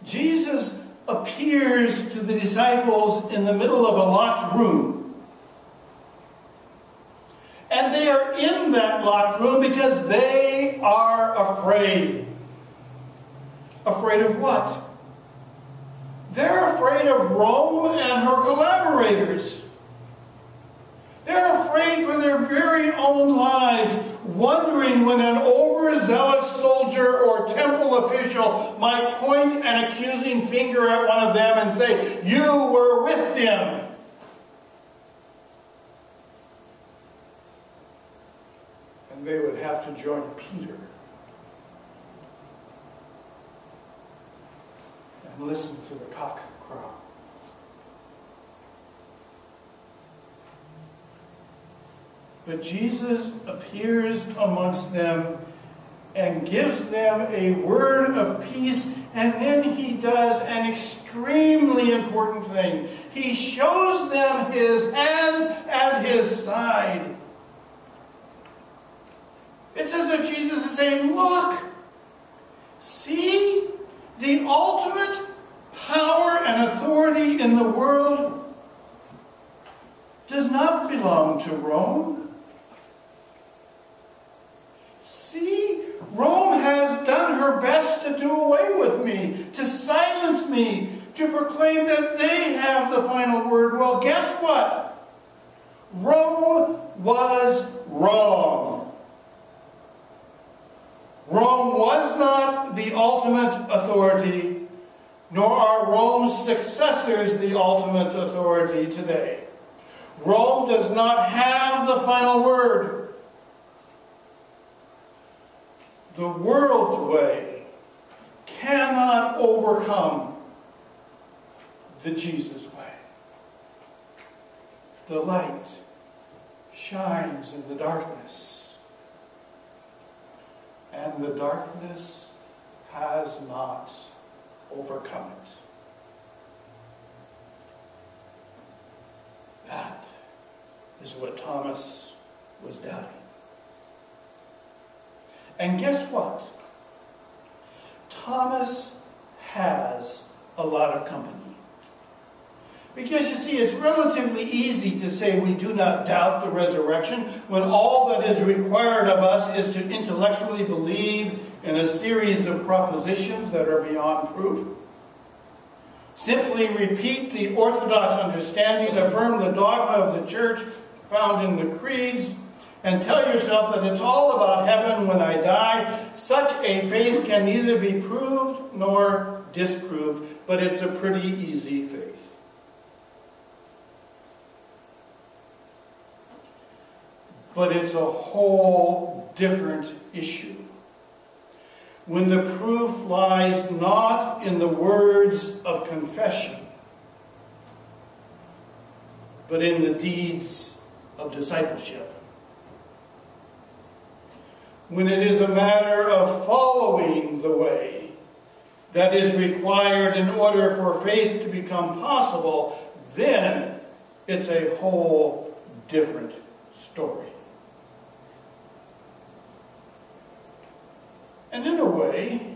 Jesus appears to the disciples in the middle of a locked room. And they are in that locked room because they are afraid. Afraid of what? They're afraid of Rome and her collaborators. They're afraid for their very own lives, wondering when an overzealous soldier or temple official might point an accusing finger at one of them and say, "You were with them." And they would have to join Peter and listen to the cock crow. But Jesus appears amongst them and gives them a word of peace, and then he does an extremely important thing. He shows them his hands and his side. It's as if Jesus is saying, "Look, see, the ultimate power and authority in the world does not belong to Rome. See, Rome has done her best to do away with me, to silence me, to proclaim that they have the final word. Well, guess what? Rome was wrong. Rome was not the ultimate authority, nor are Rome's successors the ultimate authority today. Rome does not have the final word. The world's way cannot overcome the Jesus way. The light shines in the darkness, and the darkness has not overcome it. That is what Thomas was doubting. And guess what? Thomas has a lot of company. Because you see, it's relatively easy to say we do not doubt the resurrection when all that is required of us is to intellectually believe in a series of propositions that are beyond proof. Simply repeat the orthodox understanding, affirm the dogma of the church found in the creeds, and tell yourself that it's all about heaven when I die. Such a faith can neither be proved nor disproved, but it's a pretty easy faith. But it's a whole different issue when the proof lies not in the words of confession, but in the deeds of discipleship. When it is a matter of following the way that is required in order for faith to become possible, then it's a whole different story. And in a way,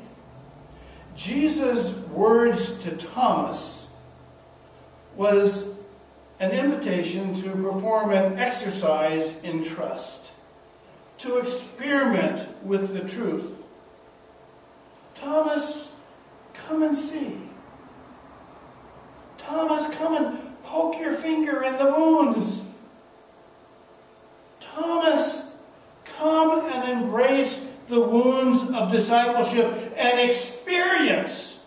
Jesus' words to Thomas was an invitation to perform an exercise in trust, to experiment with the truth. Thomas, come and see. Thomas, come and poke your finger in the wounds. Thomas, come and embrace the wounds of discipleship and experience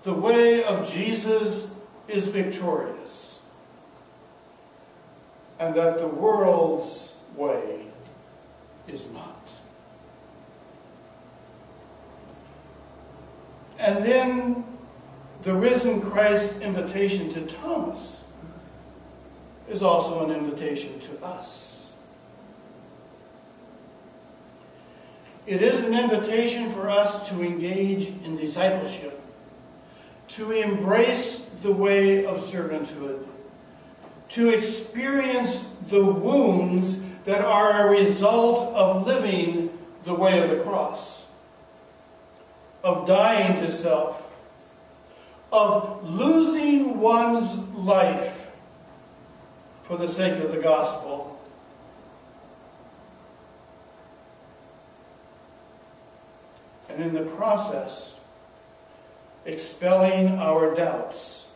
the way of Jesus is victorious, and that the world's way is not. And then the risen Christ's invitation to Thomas is also an invitation to us. It is an invitation for us to engage in discipleship, to embrace the way of servanthood, to experience the wounds that are a result of living the way of the cross. of dying to self, of losing one's life for the sake of the gospel. And in the process, expelling our doubts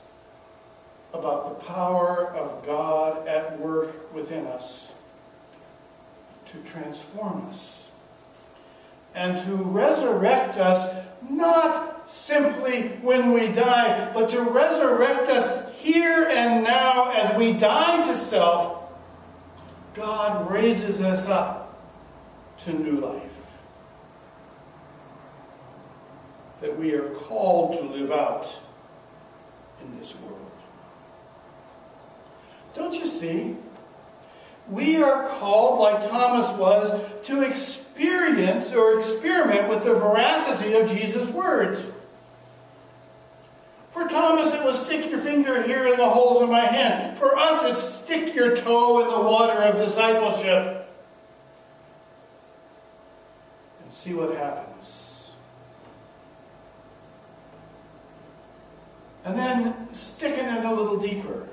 about the power of God at work within us to transform us and to resurrect us, not simply when we die, but to resurrect us here and now as we die to self. God raises us up to new life that we are called to live out in this world. Don't you see? We are called, like Thomas was, to experience or experiment with the veracity of Jesus' words. For Thomas, it was stick your finger here in the holes of my hand. For us, it's stick your toe in the water of discipleship and see what happens. And then stick it in a little deeper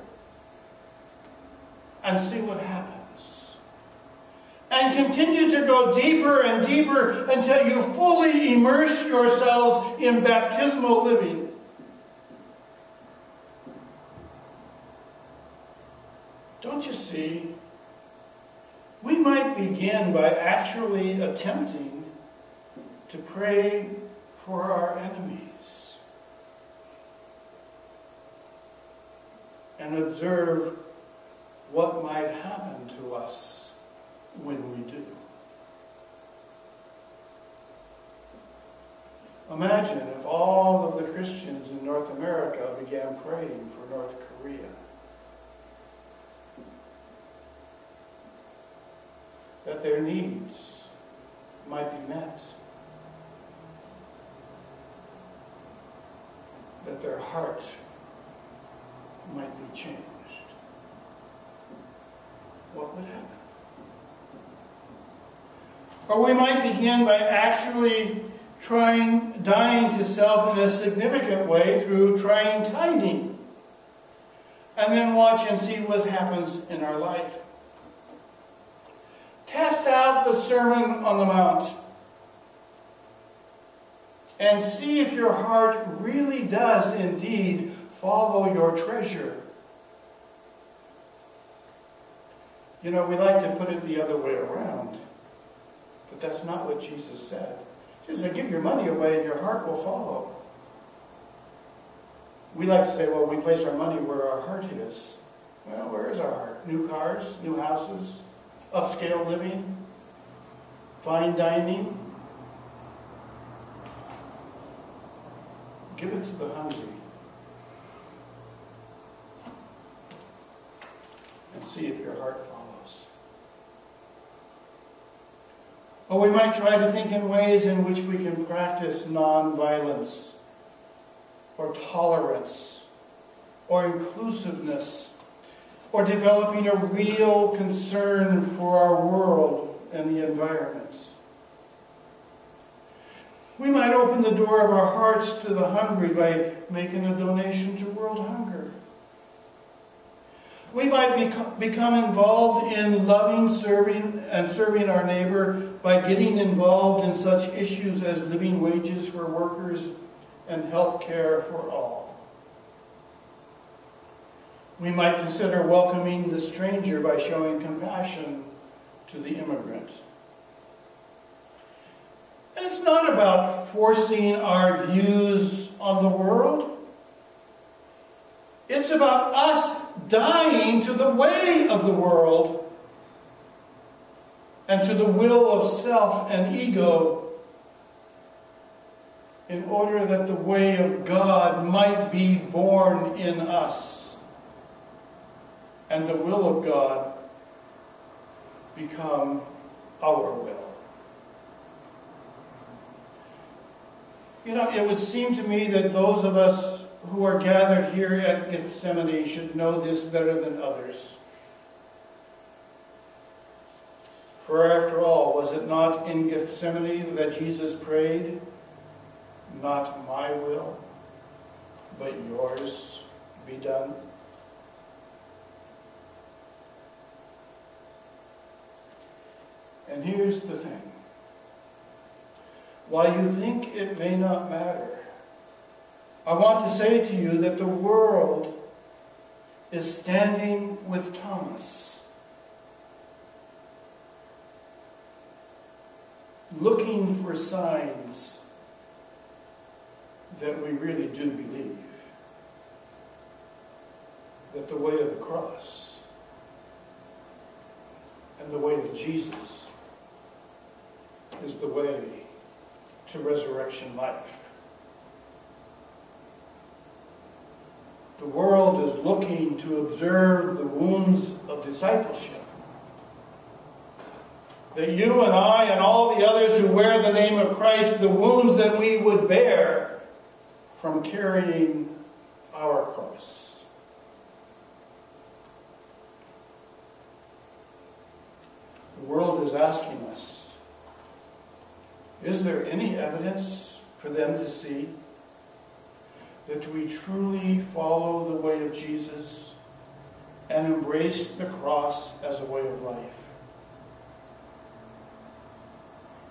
and see what happens. And continue to go deeper and deeper until you fully immerse yourselves in baptismal living. Don't you see? We might begin by actually attempting to pray for our enemies and observe what might happen to us when we do. Imagine if all of the Christians in North America began praying for North Korea. That their needs might be met. That their heart might be changed. What would happen? Or we might begin by actually dying to self in a significant way through trying tithing. And then watch and see what happens in our life. Test out the Sermon on the Mount and see if your heart really does indeed follow your treasure. You know, we like to put it the other way around, but that's not what Jesus said. He said, give your money away and your heart will follow. We like to say, well, we place our money where our heart is. Well, where is our heart? New cars, new houses, upscale living, fine dining. Give it to the hungry. And see if your heart follows. Or we might try to think in ways in which we can practice nonviolence, or tolerance, or inclusiveness, or developing a real concern for our world and the environment. We might open the door of our hearts to the hungry by making a donation to World Hunger. We might become involved in loving, serving our neighbor by getting involved in such issues as living wages for workers and health care for all. We might consider welcoming the stranger by showing compassion to the immigrant. And it's not about forcing our views on the world. It's about us dying to the way of the world and to the will of self and ego in order that the way of God might be born in us and the will of God become our will. You know, it would seem to me that those of us who are gathered here at Gethsemane should know this better than others. For after all, was it not in Gethsemane that Jesus prayed, not my will, but yours be done? And here's the thing. While you think it may not matter, I want to say to you that the world is standing with Thomas, looking for signs that we really do believe that the way of the cross and the way of Jesus is the way to resurrection life. The world is looking to observe the wounds of discipleship that you and I and all the others who wear the name of Christ, the wounds that we would bear from carrying our cross. The world is asking us, is there any evidence for them to see that we truly follow the way of Jesus and embrace the cross as a way of life?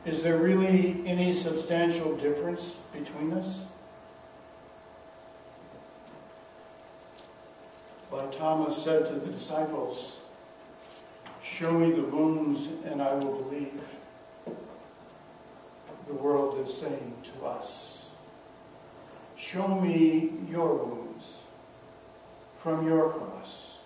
Is there really any substantial difference between us? Like Thomas said to the disciples, show me the wounds and I will believe. The world is saying to us, show me your wounds from your cross